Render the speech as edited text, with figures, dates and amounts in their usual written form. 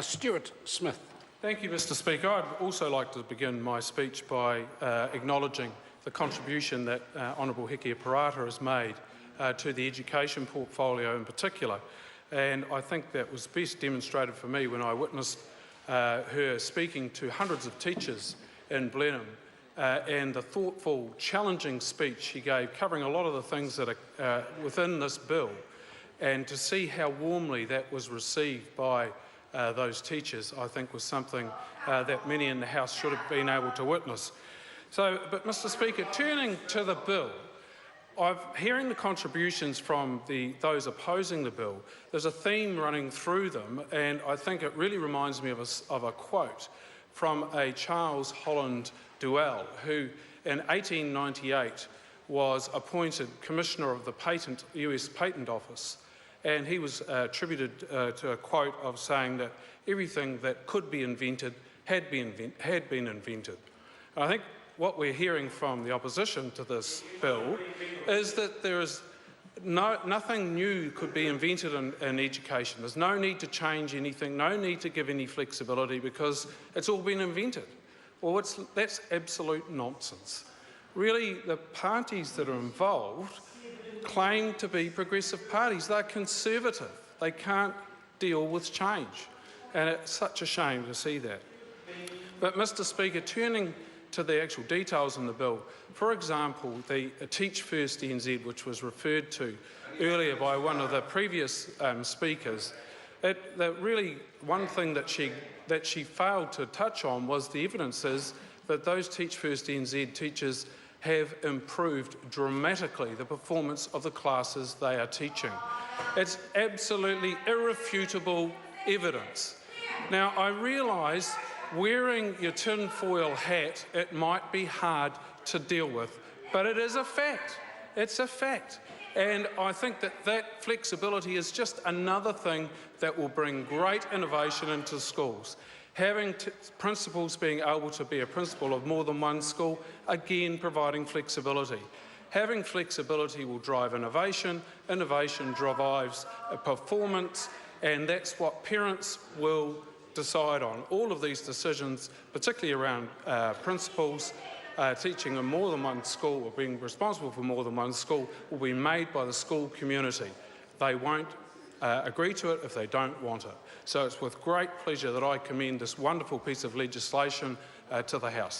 Stuart Smith. Thank you, Mr Speaker. I'd also like to begin my speech by acknowledging the contribution that Honourable Heke Parata has made to the education portfolio in particular. And I think that was best demonstrated for me when I witnessed her speaking to hundreds of teachers in Blenheim and the thoughtful, challenging speech she gave, covering a lot of the things that are within this bill, and to see how warmly that was received by those teachers, I think, was something that many in the House should have been able to witness. But Mr Speaker, turning to the bill, hearing the contributions from those opposing the bill, there's a theme running through them, and I think it really reminds me of a quote from a Charles Holland Duell, who in 1898 was appointed Commissioner of the US Patent Office. And he was attributed to a quote of saying that everything that could be invented had been invented. And I think what we're hearing from the opposition to this bill is that there is nothing new could be invented in education. There's no need to change anything, no need to give any flexibility because it's all been invented. Well, that's absolute nonsense. Really, the parties that are involved claim to be progressive parties. They're conservative. They can't deal with change. And it's such a shame to see that. But, Mr Speaker, turning to the actual details in the bill, for example, the Teach First NZ, which was referred to earlier by one of the previous speakers, really one thing that she failed to touch on was the evidence is that those Teach First NZ teachers have improved dramatically the performance of the classes they are teaching. It's absolutely irrefutable evidence. Now, I realise wearing your tinfoil hat, it might be hard to deal with, but it is a fact. It's a fact. And I think that flexibility is just another thing that will bring great innovation into schools. Having principals being able to be a principal of more than one school, again providing flexibility. Having flexibility will drive innovation, innovation drives performance, and that's what parents will decide on. All of these decisions, particularly around principals, teaching in more than one school or being responsible for more than one school, will be made by the school community. They won't agree to it if they don't want it. So it's with great pleasure that I commend this wonderful piece of legislation to the House.